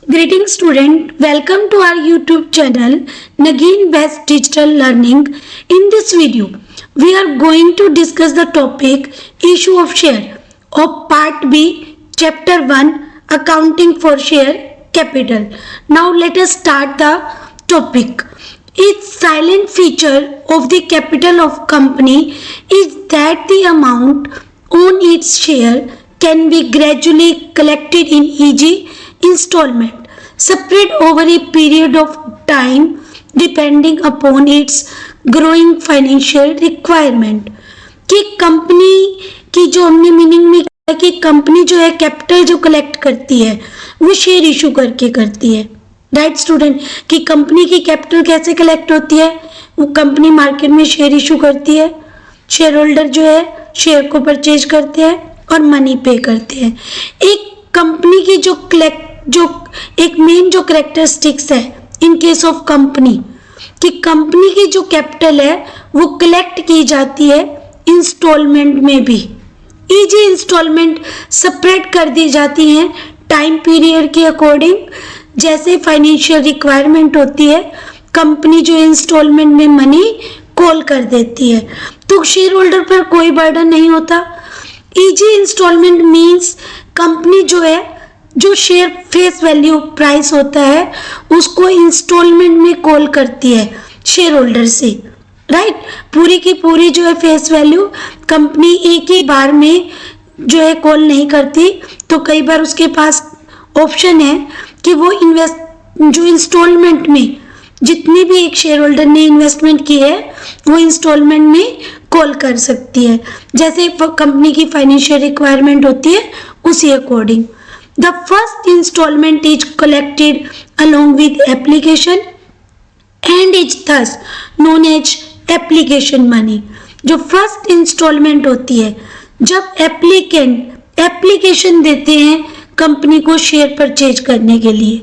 Greetings student, welcome to our YouTube channel Nagin Best Digital Learning. In this video, we are going to discuss the topic issue of share of part B, chapter 1, accounting for share capital. Now let us start the topic. Its silent feature of the capital of company is that the amount on its share can be gradually collected in easy installment spread over a period of time depending upon its growing financial requirement. कि company की जो हमने meaning में किया कि company जो है capital जो कलेक्ट करती है वो शेयर इशू करके करती है, राइट स्टूडेंट। कि कंपनी की कैपिटल कैसे कलेक्ट होती है, वो कंपनी मार्केट में शेयर इशू करती है, शेयर होल्डर जो है शेयर को परचेज करते हैं और मनी पे करते हैं। एक कंपनी की जो एक मेन जो करेक्टरिस्टिक्स है इन केस ऑफ कंपनी कि कंपनी की जो कैपिटल है वो कलेक्ट की जाती है इंस्टॉलमेंट में भी, इजी इंस्टॉलमेंट सेपरेट कर दी जाती हैं टाइम पीरियड के अकॉर्डिंग। जैसे फाइनेंशियल रिक्वायरमेंट होती है कंपनी जो इंस्टॉलमेंट में मनी कॉल कर देती है, तो शेयर होल्डर पर कोई बर्डन नहीं होता। इजी इंस्टॉलमेंट मीन्स कंपनी जो है जो शेयर फेस वैल्यू प्राइस होता है उसको इंस्टॉलमेंट में कॉल करती है शेयर होल्डर से, राइट। पूरी की पूरी जो है फेस वैल्यू कंपनी एक ही बार में जो है कॉल नहीं करती, तो कई बार उसके पास ऑप्शन है कि वो जो इंस्टॉलमेंट में जितनी भी एक शेयर होल्डर ने इन्वेस्टमेंट की है वो इंस्टॉलमेंट में कॉल कर सकती है, जैसे कंपनी की फाइनेंशियल रिक्वायरमेंट होती है उसी according. The first installment is collected along with application and is thus known as application money. जो फर्स्ट इंस्टॉलमेंट होती है जब एप्लीकेशन देते हैं कंपनी को शेयर परचेज करने के लिए,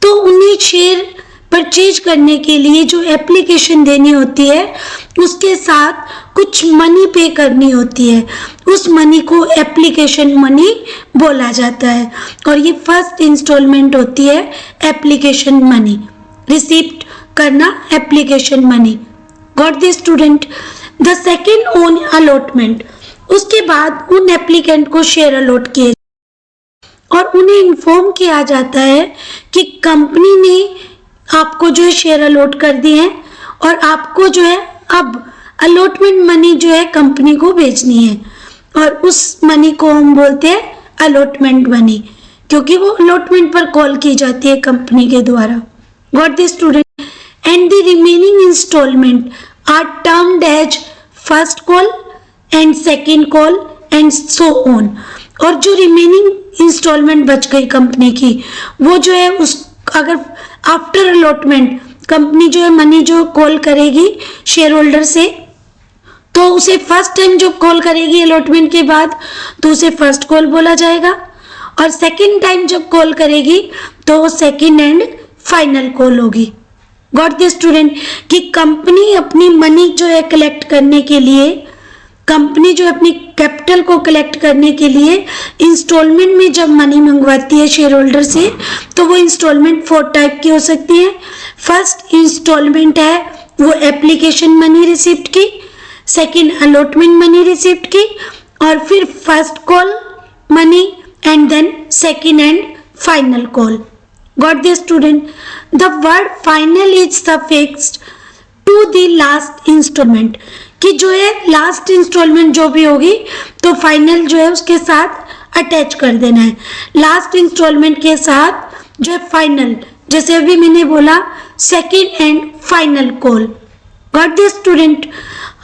तो उन्हें शेयर परचेज करने के लिए जो एप्लीकेशन देनी होती है उसके साथ कुछ मनी पे करनी होती है, उस मनी को एप्लीकेशन मनी बोला जाता है और ये फर्स्ट इंस्टॉलमेंट होती है एप्लीकेशन मनी, रिसीप्ट करना application money. Got this student. The second own allotment, उसके बाद उन एप्लीकेंट को शेयर अलॉट किए और उन्हें इन्फॉर्म किया जाता है कि कंपनी ने आपको जो है शेयर अलॉट कर दिए हैं और आपको जो है अब अलॉटमेंट मनी जो है कंपनी को भेजनी है और उस मनी को हम बोलते हैं अलॉटमेंट मनी, क्योंकि वो अलॉटमेंट पर कॉल की जाती है कंपनी के द्वारा। Got this student. And the remaining instalment are termed as first call and second call and so on. और जो रिमेनिंग इंस्टॉलमेंट बच गई कंपनी की वो जो है उस अगर आफ्टर अलॉटमेंट कंपनी जो है मनी जो कॉल करेगी शेयर होल्डर से, तो उसे फर्स्ट टाइम जो कॉल करेगी अलॉटमेंट के बाद तो उसे फर्स्ट कॉल बोला जाएगा और सेकंड टाइम जब कॉल करेगी तो सेकंड एंड फाइनल कॉल होगी। Got this student. कि कंपनी अपनी मनी जो है कलेक्ट करने के लिए, कंपनी जो अपनी कैपिटल को कलेक्ट करने के लिए इंस्टॉलमेंट में जब मनी मंगवाती है शेयर होल्डर से, तो वो इंस्टॉलमेंट 4 टाइप की हो सकती है। फर्स्ट इंस्टॉलमेंट है वो एप्लीकेशन मनी रिसिप्ट की, सेकेंड अलॉटमेंट मनी रिसिप्ट की और फिर first call money and then second and final call. Got this student. The word final is suffixed to the last instalment, कि जो है लास्ट इंस्टॉलमेंट जो भी होगी तो फाइनल जो है उसके साथ अटैच कर देना है, लास्ट इंस्टॉलमेंट के साथ जो है फाइनल, जैसे अभी मैंने बोला second and final call. Got this student.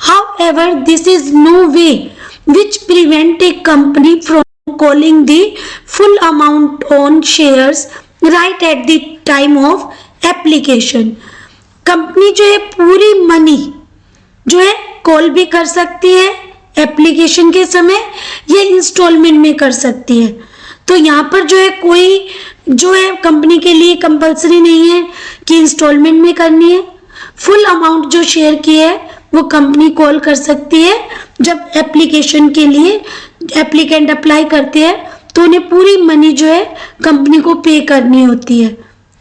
However, this is no way which prevent a company from calling the full amount on shares right at the time of application. Company जो है पूरी money जो है call भी कर सकती है application के समय या इंस्टॉलमेंट में कर सकती है। तो यहाँ पर जो है कोई जो है कंपनी के लिए कंपलसरी नहीं है कि इंस्टॉलमेंट में करनी है। फुल अमाउंट जो शेयर की है वो कंपनी कॉल कर सकती है जब एप्लीकेशन के लिए एप्लीकेंट अप्लाई करते हैं तो उन्हें पूरी मनी जो है कंपनी को पे करनी होती है।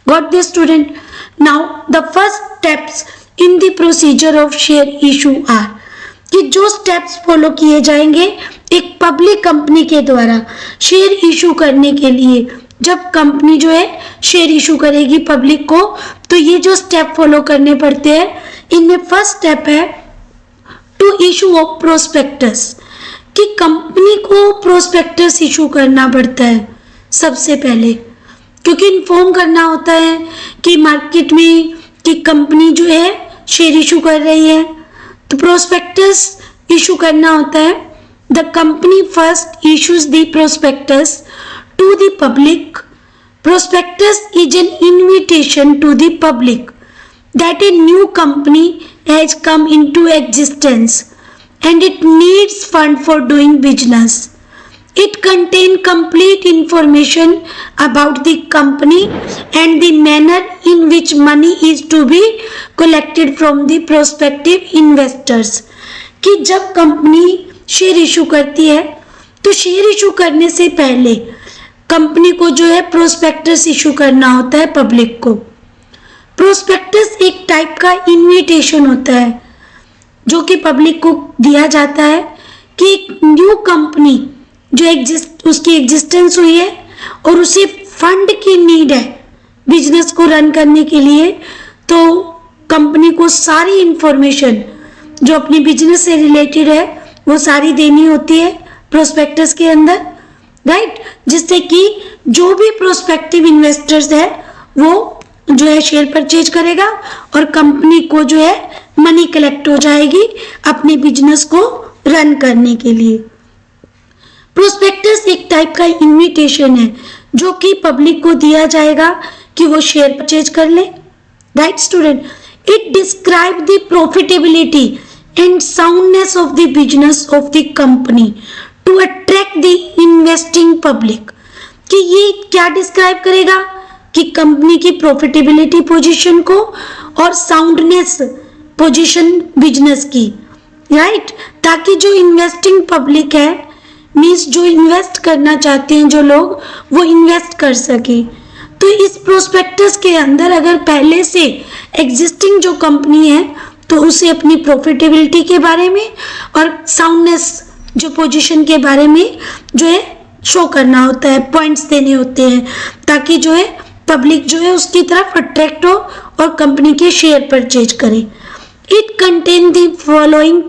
Got this student? Now the first steps in the procedure of share issue are, कि जो स्टेप्स फॉलो किए जाएंगे एक पब्लिक कंपनी के द्वारा शेयर इशू करने के लिए। जब कंपनी जो है शेयर इशू करेगी पब्लिक को, तो ये जो स्टेप फॉलो करने पड़ते हैं, इनमें फर्स्ट स्टेप है टू इशू ऑफ प्रोस्पेक्टस, कि कंपनी को प्रोस्पेक्टस इशू करना पड़ता है सबसे पहले, क्योंकि इन्फॉर्म करना होता है कि मार्केट में कि कंपनी जो है शेयर इशू कर रही है, तो प्रोस्पेक्टस इशू करना होता है। The company first issues the prospectus to the public. Prospectus is an invitation to the public that a new company has come into existence and it needs fund for doing business. It contains complete information about the company and the manner in which money is to be collected from the prospective investors. कि जब company share issue करती है, तो share issue करने से पहले company को जो है प्रोस्पेक्टस इशू करना होता है पब्लिक को। प्रोस्पेक्टस एक टाइप का इन्विटेशन होता है जो कि पब्लिक को दिया जाता है कि एक न्यू कंपनी जो उसकी एग्जिस्टेंस हुई है और उसे फंड की नीड है बिजनेस को रन करने के लिए, तो कंपनी को सारी इंफॉर्मेशन जो अपनी बिजनेस से रिलेटेड है वो सारी देनी होती है प्रोस्पेक्टस के अंदर, राइट, जिससे कि जो भी प्रोस्पेक्टिव इन्वेस्टर्स है वो जो है शेयर परचेज करेगा और कंपनी को जो है मनी कलेक्ट हो जाएगी अपने बिजनेस को रन करने के लिए। प्रोस्पेक्टस एक टाइप का इन्विटेशन है जो कि पब्लिक को दिया जाएगा कि वो शेयर परचेज कर ले, right student. It describe the profitability and soundness of the business of the company to attract the investing public, कि ये क्या डिस्क्राइब करेगा कि कंपनी की प्रॉफिटेबिलिटी पोजीशन को और साउंडनेस पोजीशन बिजनेस की, राइट, ताकि जो इन्वेस्टिंग पब्लिक है, मींस जो इन्वेस्ट करना चाहते हैं जो लोग, वो इन्वेस्ट कर सके। तो इस प्रोस्पेक्टस के अंदर अगर पहले से एग्जिस्टिंग जो कंपनी है तो उसे अपनी प्रॉफिटेबिलिटी के बारे में और साउंडनेस जो पोजीशन के बारे में जो है शो करना होता है, पॉइंट्स देने होते हैं, ताकि जो है पब्लिक जो है उसकी तरफ अट्रैक्ट हो और कंपनी के शेयर परचेज करे। It contain the following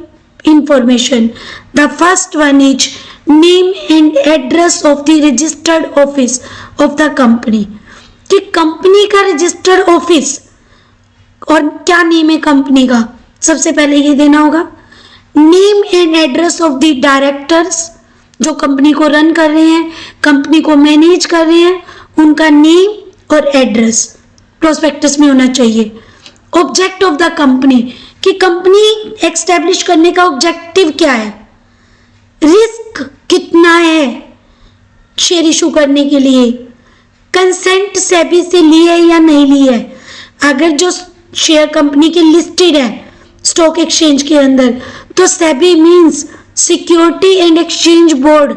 information. The first one is name and address of the registered office of the company, कि कंपनी का रजिस्टर्ड ऑफिस और क्या नेम है कंपनी का, सबसे पहले ये देना होगा। Name and address of the directors जो कंपनी को रन कर रहे हैं, कंपनी को मैनेज कर रहे हैं, उनका नेम और एड्रेस प्रोस्पेक्टस में होना चाहिए। ऑब्जेक्ट ऑफ द कंपनी, कि कंपनी एस्टेब्लिश करने का ऑब्जेक्टिव क्या है, रिस्क कितना है शेयर इशू करने के लिए, कंसेंट सेबी से ली है या नहीं ली है, अगर जो शेयर कंपनी की लिस्टेड है स्टॉक एक्सचेंज के अंदर, तो SEBI means security and exchange board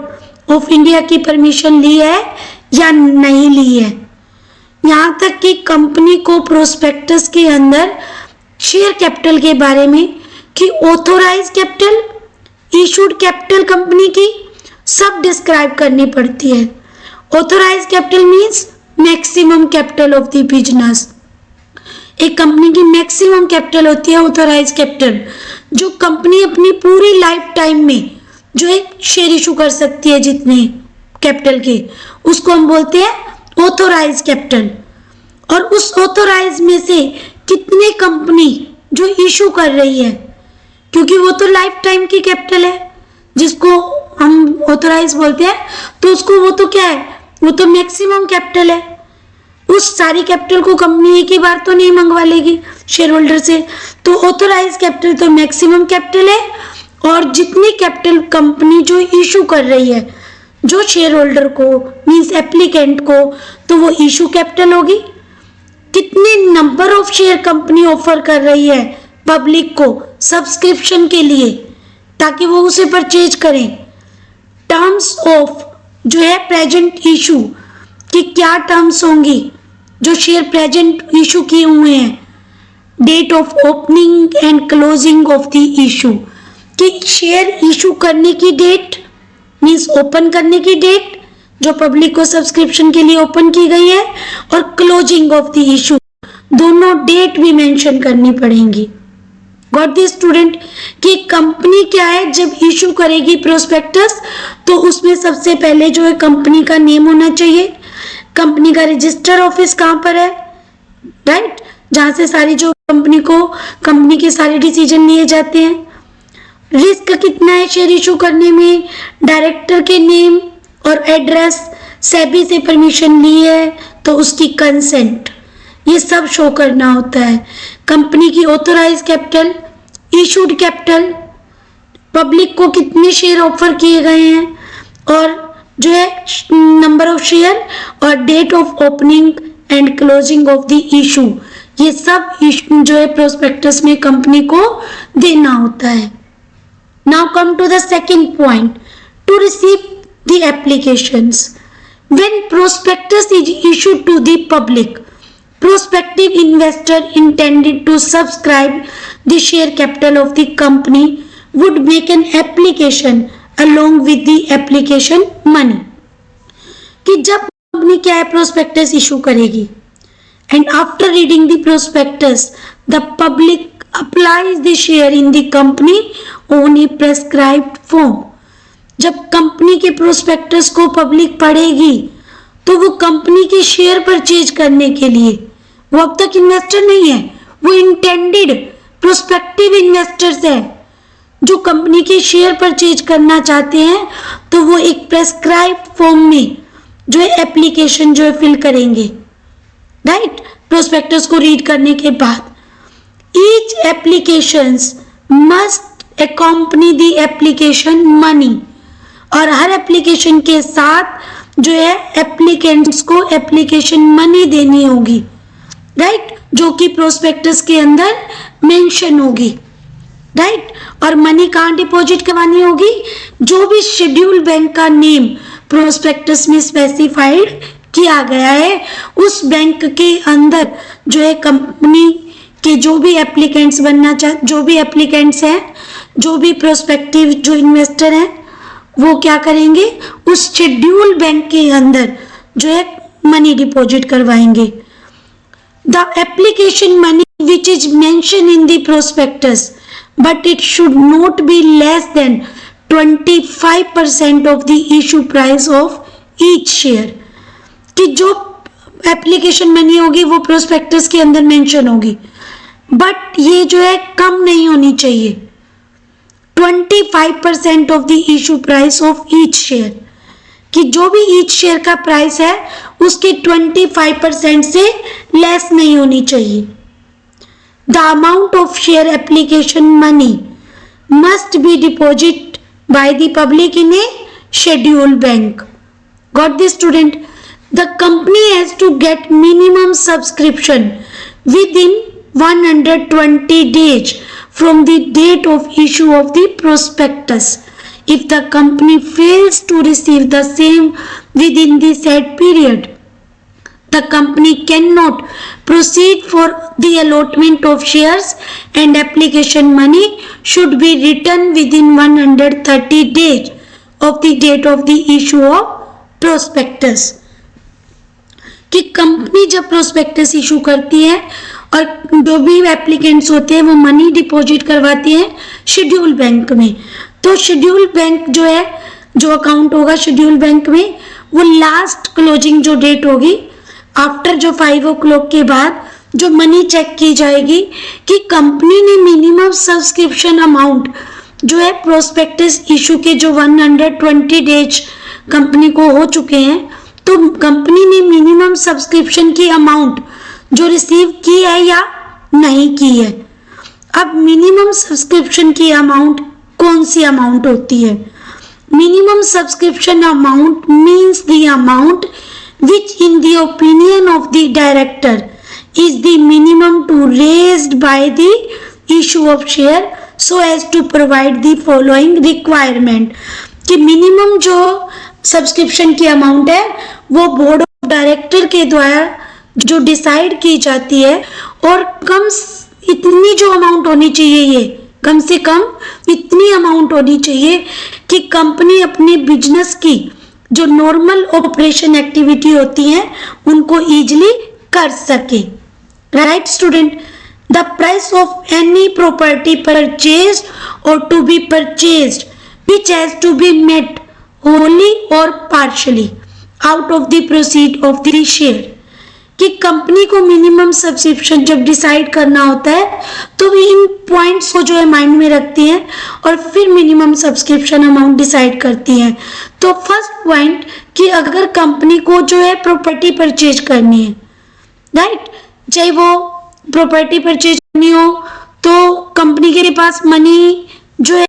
of India की परमिशन ली है या नहीं ली है। यहाँ तक कि कंपनी को प्रोस्पेक्टस के अंदर शेयर कैपिटल के बारे में कि authorise capital, issued capital company की सब डिस्क्राइब करनी पड़ती है। Authorise capital means maximum capital of the business. एक कंपनी की मैक्सिमम कैपिटल होती है ऑथोराइज कैपिटल, जो कंपनी अपनी पूरी लाइफ टाइम में जो एक शेयर इशू कर सकती है जितने कैपिटल के, उसको हम बोलते हैं ऑथोराइज कैपिटल। और उस ऑथोराइज में से कितने कंपनी जो इशू कर रही है, क्योंकि वो तो लाइफ टाइम की कैपिटल है जिसको हम ऑथोराइज बोलते हैं, तो उसको वो तो क्या है, वो तो मैक्सिमम कैपिटल है। उस सारी कैपिटल को कंपनी एक ही बार तो नहीं मंगवा लेगी शेयर होल्डर से, तो ऑथोराइज कैपिटल तो मैक्सिमम कैपिटल है। और जितनी कैपिटल कंपनी जो इशू कर रही है जो शेयर होल्डर को मींस एप्लीकेंट को, तो वो इशू कैपिटल होगी। कितने number of share company offer कर रही है पब्लिक को सब्सक्रिप्शन के लिए ताकि वो उसे परचेज करें। टर्म्स ऑफ जो है प्रेजेंट इशू की क्या टर्म्स होंगी, जो शेयर प्रेजेंट इशू किए हुए हैं, date of opening and closing of the issue, कि शेयर इशू करने की डेट मीन्स ओपन करने की डेट जो पब्लिक को सब्सक्रिप्शन के लिए ओपन की गई है, और क्लोजिंग ऑफ द इशू, दोनों डेट भी मेंशन करनी पड़ेंगी। गॉट दिस स्टूडेंट, कि कंपनी क्या है जब इशू करेगी प्रोस्पेक्टस तो उसमें सबसे पहले जो है कंपनी का नेम होना चाहिए, कंपनी का रजिस्टर ऑफिस कहाँ पर है, राइट, जहां से सारी जो कंपनी के सारे डिसीजन लिए जाते हैं। रिस्क कितना है शेयर इशू करने में, डायरेक्टर के नेम और एड्रेस, सेबी से परमिशन ली है तो उसकी कंसेंट, ये सब शो करना होता है। कंपनी की authorise capital, issued capital, public को कितने शेयर ऑफर किए गए हैं, और जो है नंबर ऑफ शेयर और date of opening and closing of the issue, ये सब जो है प्रोस्पेक्टस में कंपनी को देना होता है। Now come to the second point, to receive the applications. When prospectus is issued to the public, prospective investor intended to subscribe the share capital of the company would make an application along with the application money। कि जब company क्या है prospectus issue करेगी, and after reading the prospectus the public applies the share in the company on a prescribed form। जब company के prospectus को public पढ़ेगी तो वो कंपनी के शेयर परचेज करने के लिए, वो अब तक इन्वेस्टर नहीं है, वो इंटेंडेड प्रोस्पेक्टिव इन्वेस्टर्स है जो कंपनी के शेयर परचेज करना चाहते हैं, तो वो एक प्रेस्क्राइब्ड फॉर्म में जो है एप्लीकेशन जो है फिल करेंगे, राइट, प्रोस्पेक्टस को रीड करने के बाद। Each applications must accompany the application money, और हर एप्लीकेशन के साथ जो है एप्लीकेंट्स को एप्लीकेशन मनी देनी होगी, राइट, जो कि प्रोस्पेक्टस के अंदर मेंशन होगी, राइट। और मनी कहाँ डिपॉजिट करवानी होगी, जो भी शेड्यूल बैंक का नेम प्रोस्पेक्टस में स्पेसिफाइड किया गया है उस बैंक के अंदर जो है कंपनी के जो भी एप्लीकेंट्स बनना चाह, जो भी एप्लीकेंट्स हैं, जो भी प्रोस्पेक्टिव जो इन्वेस्टर हैं, वो क्या करेंगे, उस शेड्यूल बैंक के अंदर जो है मनी डिपॉजिट करवाएंगे। The application money which is mentioned in the prospectus, but it should not be less than 25% of the issue price of each share। कि जो एप्लीकेशन मनी होगी वो प्रोस्पेक्टस के अंदर मेंशन होगी, बट ये जो है कम नहीं होनी चाहिए, 25% of the issue price of each share, कि जो भी ईच शेयर का प्राइस है उसके 25% से लेस नहीं होनी चाहिए। The amount of share application money must be deposit by the public in a schedule bank. Got this student, the company has to get minimum subscription within 120 days from the date of issue of the prospectus। If the company fails to receive the same within the said period, the company cannot proceed for the allotment of shares and application money should be returned within 130 days of the date of the issue of prospectus। कि company जब prospectus issue करती है और जो भी applicants होते हैं वो मनी डिपॉजिट करवाती हैं शेड्यूल बैंक में, तो शेड्यूल बैंक जो है, जो अकाउंट होगा शेड्यूल बैंक में, वो लास्ट क्लोजिंग जो डेट होगी आफ्टर जो 5 o'clock के बाद जो मनी चेक की जाएगी कि कंपनी ने मिनिमम सब्सक्रिप्शन अमाउंट जो है प्रोस्पेक्टस इशू के जो 120 डेज कंपनी को हो चुके हैं, तो कंपनी ने मिनिमम सब्सक्रिप्शन की अमाउंट जो रिसीव की है या नहीं की है। अब मिनिमम सब्सक्रिप्शन की अमाउंट कौन सी अमाउंट होती है? Minimum subscription amount means the amount which in the opinion of the director is the minimum to raised by the issue of share so as to provide the following requirement। कि minimum जो subscription की amount है वो board of director के द्वारा जो decide की जाती है, और इतनी जो अमाउंट होनी चाहिए, ये कम से कम इतनी अमाउंट होनी चाहिए कि कंपनी अपने बिजनेस की जो नॉर्मल ऑपरेशन एक्टिविटी होती है उनको इजीली कर सके। Right student, the price of any property purchased or to be purchased which has to be met wholly or partially out of the proceed of the share, कि company को minimum subscription जब decide करना होता है तो इन points को जो है माइंड में रखती हैं और फिर मिनिमम सब्सक्रिप्शन अमाउंट डिसाइड करती हैं। तो फर्स्ट पॉइंट कि अगर कंपनी को जो है प्रॉपर्टी परचेज करनी है, राइट, चाहे वो प्रॉपर्टी परचेज करनी हो तो कंपनी के पास मनी जो है,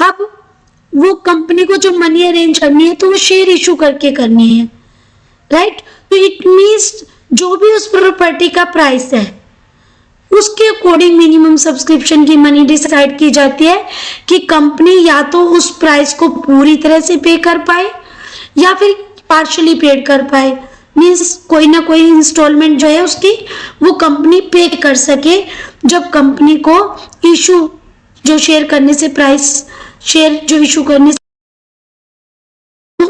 अब वो कंपनी को जो मनी अरेंज करनी है तो वो शेयर इशू करके करनी है, राइट। तो इट मीन्स जो भी उस प्रॉपर्टी का प्राइस है उसके अकॉर्डिंग मिनिमम सब्सक्रिप्शन की मनी डिसाइड की जाती है कि कंपनी या तो उस प्राइस को पूरी तरह से पे कर पाए या फिर पार्शियली पेड कर पाए, मीन्स कोई ना कोई इंस्टॉलमेंट जो है उसकी वो कंपनी पे कर सके जब कंपनी को इशू जो शेयर करने से प्राइस शेयर जो इशू करने से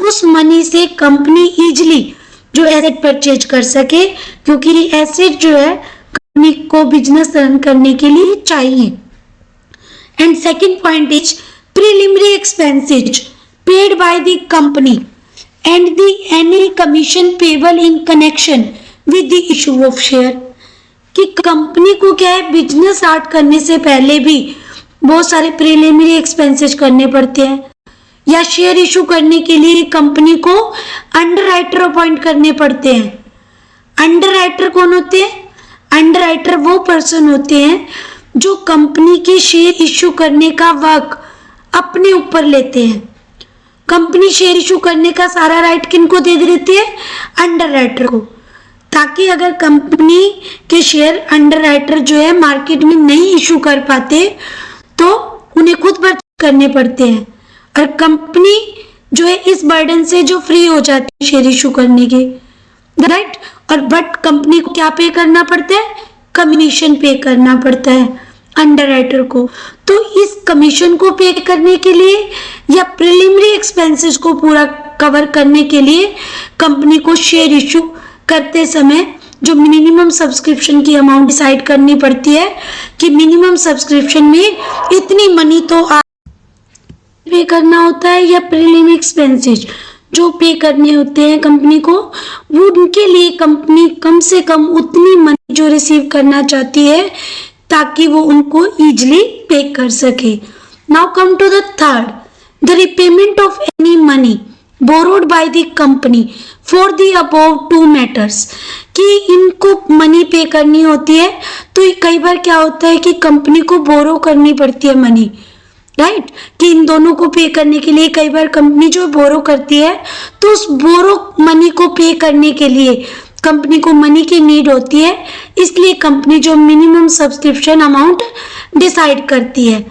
उस मनी से कंपनी इजीली जो एसेट परचेज कर सके, क्योंकि एसेट जो है कंपनी को बिजनेस रन करने के लिए चाहिए। And second point is preliminary expenses paid by the company and the any commission payable in connection with the issue of share, कि कंपनी को क्या है बिजनेस स्टार्ट करने से पहले भी बहुत सारे प्रीलिमिनरी एक्सपेंसेस करने पड़ते हैं, या शेयर इशू करने के लिए कंपनी को अंडरराइटर अपॉइंट करने पड़ते हैं। अंडरराइटर कौन होते हैं? अंडरराइटर वो पर्सन होते हैं जो कंपनी के शेयर इशू करने का वर्क अपने ऊपर लेते हैं। कंपनी शेयर इशू करने का सारा राइट किनको दे देती है? अंडरराइटर को, ताकि अगर कंपनी के शेयर अंडरराइटर जो है मार्केट में नहीं इशू कर पाते तो उन्हें खुद परचेज करने पड़ते हैं, और कंपनी जो है इस बर्डन से जो फ्री हो जाती है शेयर इशू करने के, राइट। और बट कंपनी को क्या पे करना पड़ता है? कमीशन पे करना पड़ता है अंडरराइटर को। तो इस कमीशन को पे करने के लिए या प्रीलिमिनरी एक्सपेंसेस को पूरा कवर करने के लिए कंपनी को शेयर इशू करते समय जो मिनिमम सब्सक्रिप्शन की अमाउंट डिसाइड करनी पड़ती है कि मिनिमम सब्सक्रिप्शन में इतनी मनी तो पे करना होता है, या प्रीलिमिनरी एक्सपेंसेस जो पे करने होते हैं कंपनी को, वो उनके लिए कंपनी कम से कम उतनी मनी जो रिसीव करना चाहती है ताकि वो उनको इजीली पे कर सके। Now come to the third, the repayment of any money borrowed by the company for the above two matters, कि इनको मनी पे करनी होती है तो कई बार क्या होता है कि कंपनी को बोरो करनी पड़ती है मनी, राइट, कि इन दोनों को पे करने के लिए कई बार कंपनी जो बोरो करती है तो उस बोरो मनी को पे करने के लिए कंपनी को मनी की नीड होती है, इसलिए कंपनी जो मिनिमम सब्सक्रिप्शन अमाउंट डिसाइड करती है।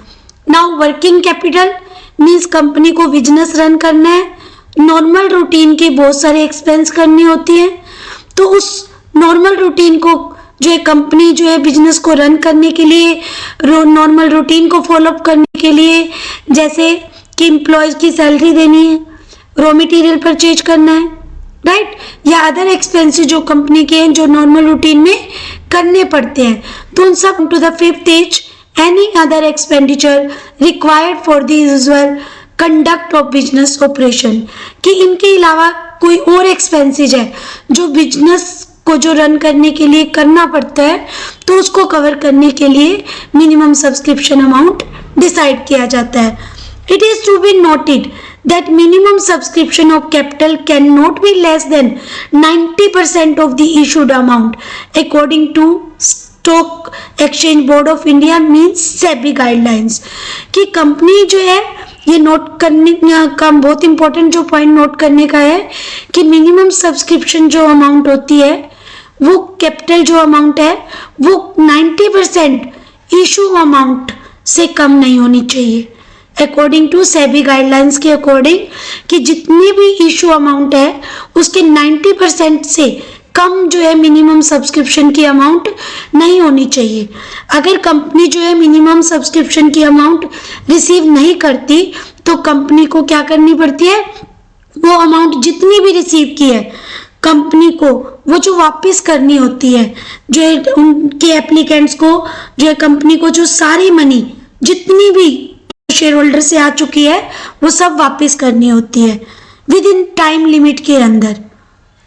Now working capital means company को बिजनेस रन करना है, नॉर्मल रूटीन के बहुत सारे एक्सपेंस करनी होती है, तो उस नॉर्मल रूटीन को जो है कंपनी जो है बिजनेस को रन करने के लिए नॉर्मल रूटीन को फॉलोअप करने के लिए, जैसे कि एम्प्लॉयज की सैलरी देनी है, रॉ मटेरियल परचेज करना है, राइट, या अदर एक्सपेंसेस जो कंपनी के हैं जो नॉर्मल रूटीन में करने पड़ते हैं। तो उन सब to the fifth as any other expenditure required for the usual conduct of business operation, कि इनके अलावा कोई और एक्सपेंसेस है जो बिजनेस को जो रन करने के लिए करना पड़ता है तो उसको कवर करने के लिए मिनिमम सब्सक्रिप्शन अमाउंट डिसाइड किया जाता है। It is to be noted that minimum subscription of capital cannot be less than 90% of the issued amount according to Stock Exchange Board of India means SEBI guidelines, कि company जो है ये note करने का बहुत इंपॉर्टेंट जो point note करने का है कि मिनिमम सब्सक्रिप्शन जो अमाउंट होती है वो कैपिटल जो अमाउंट है वो 90% इशू अमाउंट से कम नहीं होनी चाहिए, अकॉर्डिंग टू सेबी गाइडलाइंस के अकॉर्डिंग कि जितनी भी इशू अमाउंट है उसके 90% से कम जो है मिनिमम सब्सक्रिप्शन की अमाउंट नहीं होनी चाहिए। अगर कंपनी जो है मिनिमम सब्सक्रिप्शन की अमाउंट रिसीव नहीं करती तो कंपनी को क्या करनी पड़ती है, वो अमाउंट जितनी भी रिसीव की है कंपनी को वो जो वापस करनी होती है, जो है उनके एप्लीकेंट्स को, जो है कंपनी को जो सारी मनी जितनी भी शेयर होल्डर से आ चुकी है वो सब वापस करनी होती है विद इन टाइम लिमिट के अंदर,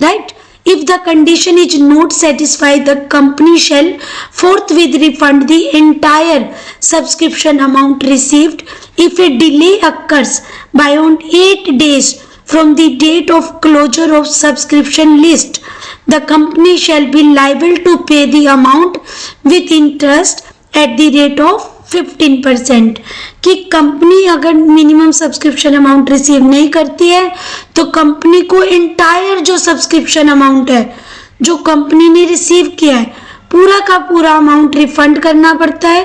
right. If the condition is not satisfied, the company shall forthwith refund the entire subscription amount received. If a delay occurs beyond 8 days from the date of closure of subscription list, the company shall be liable to pay the amount with interest at the rate of 15%। कि company अगर minimum subscription amount receive नहीं करती है तो company को entire जो subscription amount है जो कंपनी ने रिसीव किया है पूरा का पूरा अमाउंट रिफंड करना पड़ता है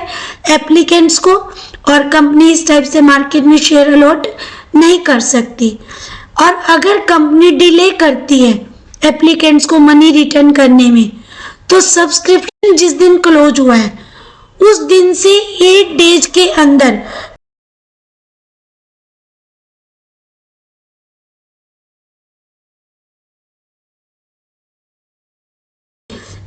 एप्लीकेंट्स को, और कंपनी इस टाइप से मार्केट में शेयर अलॉट नहीं कर सकती। और अगर कंपनी डिले करती है एप्लीकेंट्स को मनी रिटर्न करने में तो सब्सक्रिप्शन जिस दिन क्लोज हुआ है उस दिन से 8 डेज के अंदर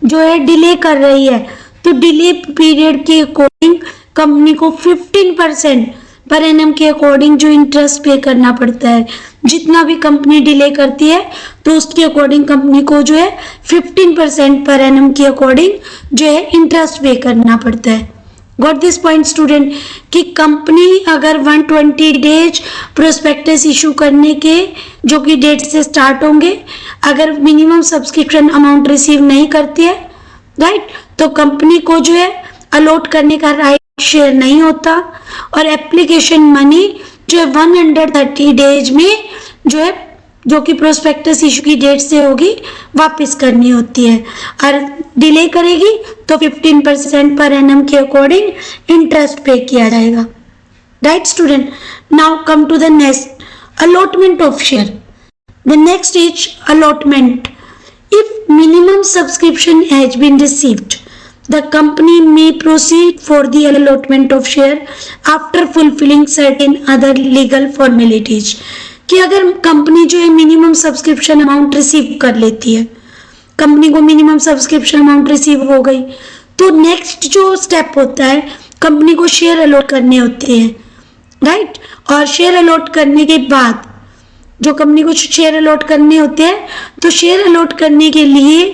जो है डिले कर रही है तो डिले पीरियड के अकॉर्डिंग कंपनी को 15% पर एनम के अकॉर्डिंग जो इंटरेस्ट पे करना पड़ता है। जितना भी कंपनी डिले करती है तो उसके अकॉर्डिंग कंपनी को जो है 15% पर एनम के अकॉर्डिंग जो है इंटरेस्ट पे करना पड़ता है। गॉट दिस पॉइंट स्टूडेंट, कि कंपनी अगर 120 डेज प्रोस्पेक्टस इशू करने के जो कि डेट से स्टार्ट होंगे अगर मिनिमम सब्सक्रिप्शन अमाउंट रिसीव नहीं करती है, राइट, तो कंपनी को जो है अलॉट करने का राइट शेयर नहीं होता और एप्लीकेशन मनी जो है 130 डेज में जो है जो कि प्रोस्पेक्टस इशू की डेट से होगी वापस करनी होती है। और डिले करेगी तो 15% पर एनम के अकॉर्डिंग इंटरेस्ट पे किया जाएगा, right student. Now come to the next, allotment of share. The next is allotment. If minimum subscription has been received, the company may proceed for the allotment of share after fulfilling certain other legal formalities। कि अगर company जो है minimum subscription amount receive कर लेती है, company को minimum subscription amount receive हो गई तो नेक्स्ट जो स्टेप होता है कंपनी को शेयर अलॉट करने होते हैं, राइट। और शेयर अलॉट करने के बाद जो कंपनी को शेयर अलॉट करने होते हैं तो शेयर अलॉट करने के लिए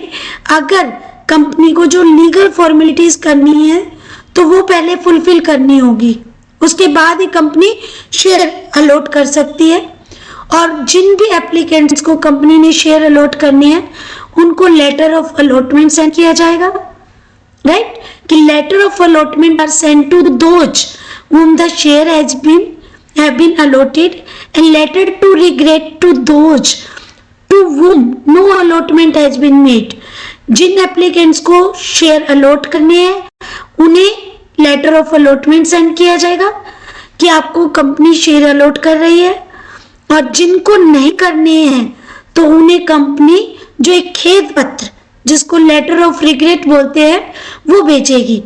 अगर कंपनी को जो लीगल फॉर्मेलिटीज करनी है तो वो पहले फुलफिल करनी होगी, उसके बाद ही कंपनी शेयर अलॉट कर सकती है। और जिन भी एप्लीकेंट्स को कंपनी ने शेयर अलॉट करने हैं उनको लेटर ऑफ अलॉटमेंट सेंड किया जाएगा, राइट। कि letter of allotment are send to those whom the share have been allotted and letter to regret to those to whom no allotment has been made। जिन applicants को share allot करने हैं उन्हें letter of allotment send किया जाएगा कि आपको company share allot कर रही है, और जिनको नहीं करने हैं तो उन्हें कंपनी जो एक खेद पत्र जिसको लेटर ऑफ रिग्रेट बोलते हैं वो भेजेगी,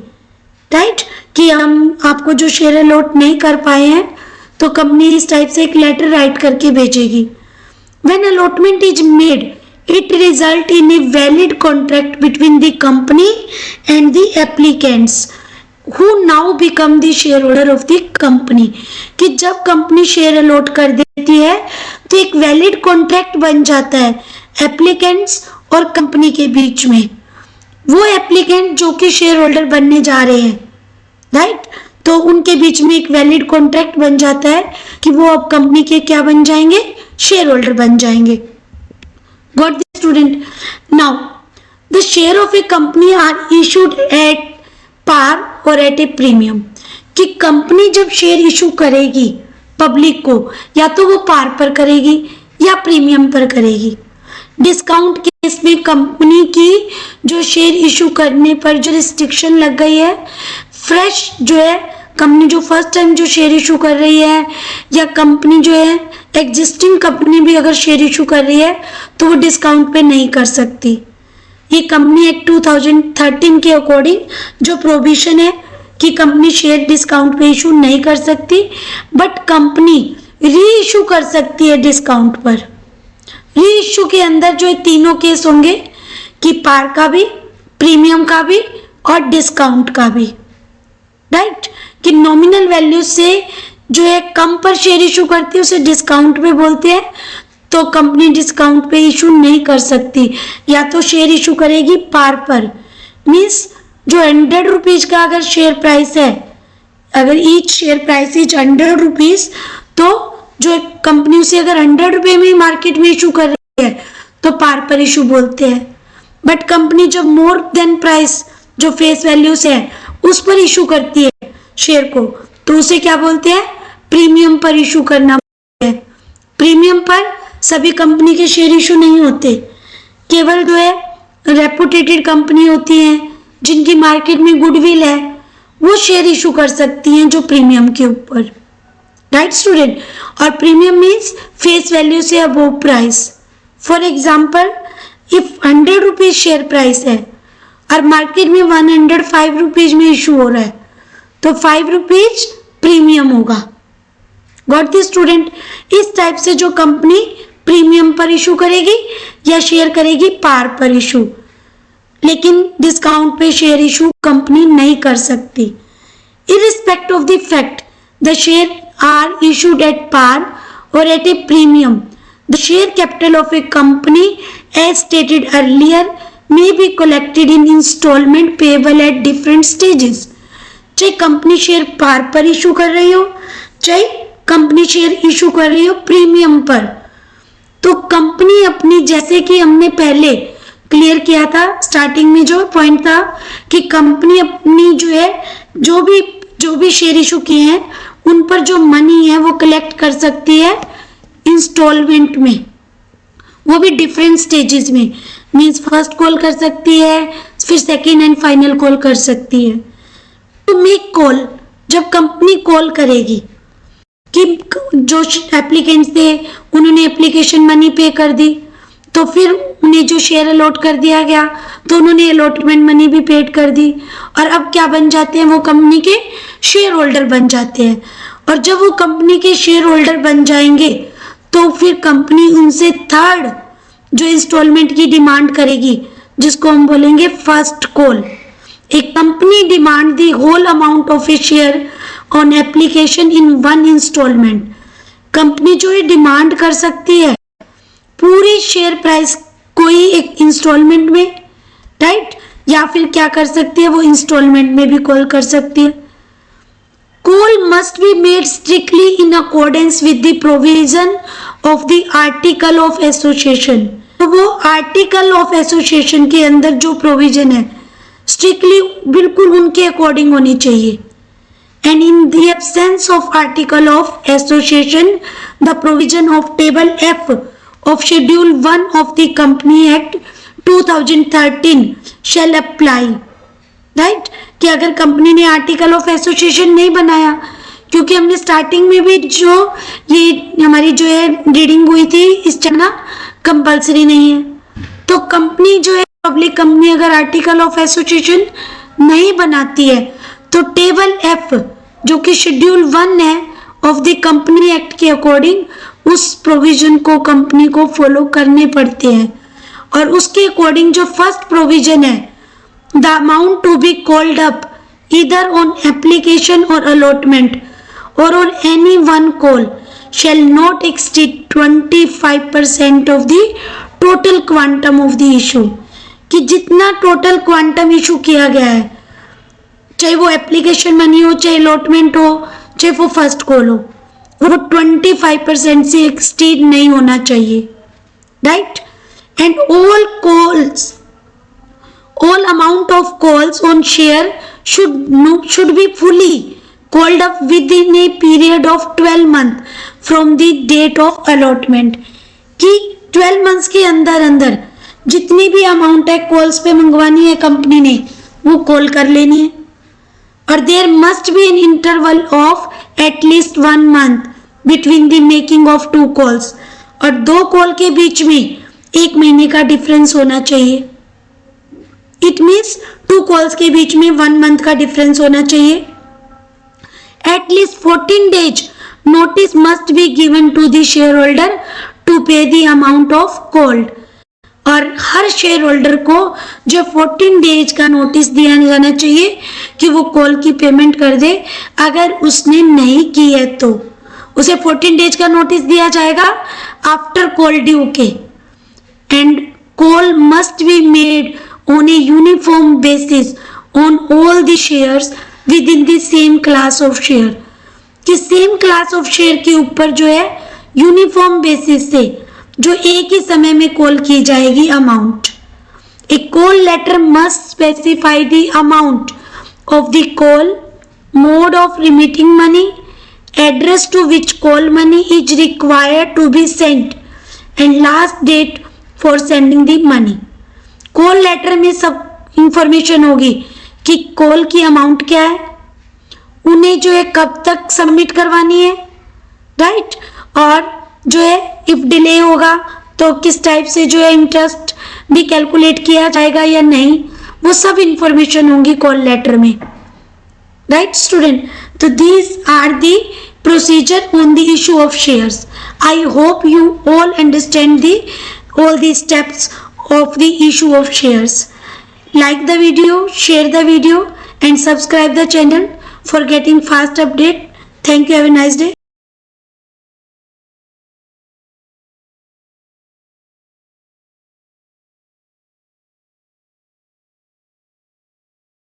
राइट। कि हम आपको जो शेयर अलॉट नहीं कर पाए हैं तो कंपनी इस टाइप से एक लेटर राइट करके भेजेगी। When allotment is made, it result in a valid contract between the company and the applicants who now become the shareholder of the company। कि जब कंपनी शेयर अलॉट कर देती है तो एक वैलिड कॉन्ट्रैक्ट बन जाता है एप्लीकेंट्स और कंपनी के बीच में। वो एप्लीकेंट जो कि शेयर होल्डर बनने जा रहे हैं, राइट, तो उनके बीच में एक वैलिड कॉन्ट्रैक्ट बन जाता है कि वो अब कंपनी के क्या बन जाएंगे, शेयर होल्डर बन जाएंगे। Got this student? Now, the share of a company are issued at par or at a premium। कि कंपनी जब शेयर इशू करेगी पब्लिक को या तो वो पार पर करेगी या प्रीमियम पर करेगी। डिस्काउंट केस में कंपनी की जो शेयर इशू करने पर जो रिस्ट्रिक्शन लग गई है, फ्रेश जो है कंपनी जो फर्स्ट टाइम जो शेयर इशू कर रही है, या कंपनी जो है एग्जिस्टिंग कंपनी भी अगर शेयर इशू कर रही है तो वो डिस्काउंट पे नहीं कर सकती। ये कंपनी एक्ट 2013 के अकॉर्डिंग जो प्रोविजन है कि कंपनी शेयर डिस्काउंट पे इशू नहीं कर सकती, बट कंपनी री इशू कर सकती है डिस्काउंट पर। री इशू के अंदर जो तीनों केस होंगे कि पार का भी, प्रीमियम का भी और डिस्काउंट का भी, राइट। कि नॉमिनल वैल्यू से जो है कम पर शेयर इशू करती है उसे डिस्काउंट पे बोलते हैं, तो कंपनी डिस्काउंट पे इशू नहीं कर सकती, या तो शेयर इशू करेगी पार पर। मीन्स जो 100 रुपीज का अगर शेयर प्राइस है, अगर each share price is 100 rupees, तो जो कंपनी उसे अगर 100 रुपये में मार्केट में इशू कर रही है तो पार पर इशू बोलते हैं। बट कंपनी जब मोर देन प्राइस जो फेस वैल्यूज है उस पर इशू करती है शेयर को, तो उसे क्या बोलते हैं, प्रीमियम पर इशू करना है। प्रीमियम पर सभी कंपनी के शेयर इशू नहीं होते, केवल जो है रेपुटेटेड कंपनी होती हैं जिनकी मार्केट में गुडविल है वो शेयर इशू कर सकती हैं जो प्रीमियम के ऊपर, राइट स्टूडेंट। और प्रीमियम मीन्स फेस वैल्यू से above price. For example if 100 rupees share price है और मार्केट में 105 रुपीज में इशू हो रहा है तो 5 रुपीज प्रीमियम होगा। Got the student. इस टाइप से जो कंपनी प्रीमियम पर इशू करेगी या शेयर करेगी पार पर इशू, लेकिन डिस्काउंट पे शेयर इशू कंपनी नहीं कर सकती। Irrespective of the fact the share are issued at par or at a premium, the share capital of a company as stated earlier may be collected in installment payable at different stages। चाहे company share पार पर issue कर रही हो, चाहे company share issue कर रही हो premium पर, तो कंपनी अपनी, जैसे कि हमने पहले क्लियर किया था स्टार्टिंग में जो पॉइंट था कि कंपनी अपनी जो है जो भी शेयर इशू किए हैं उन पर जो मनी है वो कलेक्ट कर सकती है इंस्टॉलमेंट में, वो भी डिफरेंट स्टेजेस में। मीन्स फर्स्ट कॉल कर सकती है, फिर सेकेंड एंड फाइनल कॉल कर सकती है। टू मेक कॉल, जब कंपनी कॉल करेगी कि जो एप्लीकेंट्स थे उन्होंने एप्लीकेशन मनी पे कर दी, तो फिर उन्हें जो शेयर अलॉट कर दिया गया तो उन्होंने अलॉटमेंट मनी भी पेड कर दी, और अब क्या बन जाते हैं, वो कंपनी के शेयर होल्डर बन जाते हैं। और जब वो कंपनी के शेयर होल्डर बन जाएंगे तो फिर कंपनी उनसे थर्ड जो इंस्टॉलमेंट की डिमांड करेगी, जिसको हम बोलेंगे फर्स्ट कॉल। एक company demand the whole amount of a share on application in one instalment. Company जो है डिमांड कर सकती है पूरी शेयर प्राइस कोई एक इंस्टॉलमेंट में, राइट, या फिर क्या कर सकती है वो इंस्टॉलमेंट में भी कॉल कर सकती है। Call must be made strictly in accordance with the provision of the article of association। तो वो आर्टिकल ऑफ एसोसिएशन के अंदर जो प्रोविजन है स्ट्रिक्टली बिल्कुल उनके अकॉर्डिंग होनी चाहिए। And in the absence of article of association the provision of table F of schedule 1 of the company act 2013 shall apply, right. कि अगर कंपनी ने आर्टिकल ऑफ एसोसिएशन नहीं बनाया, क्योंकि हमने स्टार्टिंग में भी जो ये हमारी जो है रीडिंग हुई थी इस चना कंपलसरी नहीं है, तो कंपनी जो है पब्लिक कंपनी अगर आर्टिकल ऑफ एसोसिएशन नहीं बनाती है तो टेबल एफ जो कि शेड्यूल 1 है ऑफ द कंपनी एक्ट के अकॉर्डिंग उस प्रोविजन को कंपनी को फॉलो करने पड़ते हैं। और उसके अकॉर्डिंग जो फर्स्ट प्रोविजन है, the amount to be called up either on application or allotment or on any one call shall not exceed 25% of the total quantum of the issue। कि जितना टोटल क्वांटम इशू किया गया है, चाहे वो application money हो, चाहे allotment हो, चाहे वो फर्स्ट कॉल हो, वो 25% से एक्सटीड नहीं होना चाहिए, right. And all amount of calls on share should be fully called up within a period of 12 months from the date of allotment। कि 12 months के अंदर जितनी भी अमाउंट है कॉल्स पे मंगवानी है कंपनी ने वो कॉल कर लेनी है, और there must be an interval of at least 1 month between the making of 2 calls, और 2 कॉल के बीच में 1 महीने का डिफरेंस होना चाहिए. इट मीन्स 2 कॉल्स के बीच में 1 month का डिफरेंस होना चाहिए. At least 14 days notice must be given to the shareholder to pay the amount of called. और हर शेयर होल्डर को जो 14 डेज का नोटिस दिया जाना चाहिए कि वो कॉल की पेमेंट कर दे. अगर उसने नहीं की है तो उसे 14 डेज का नोटिस दिया जाएगा आफ्टर कॉल ड्यू के. And call must be made on a uniform basis on all the shares with in the same class of share. कि सेम क्लास ऑफ शेयर के ऊपर जो है यूनिफॉर्म बेसिस से जो एक ही समय में कॉल की जाएगी amount. A call letter must specify the amount of the call, mode of remitting money, address to which call money is required to be sent and last date for sending the money. Call letter में सब information होगी कि call की amount क्या है, उन्हें जो है कब तक सबमिट करवानी है, राइट, और जो है इफ डिले होगा तो किस टाइप से जो है इंटरेस्ट भी कैलकुलेट किया जाएगा या नहीं, वो सब इंफॉर्मेशन होंगी कॉल लेटर में, राइट स्टूडेंट. तो these are the procedure on the issue of shares. I hope you all understand the all the steps of the issue of shares. Like the video, share the video and subscribe the channel for getting fast update. Thank you. Have a nice day.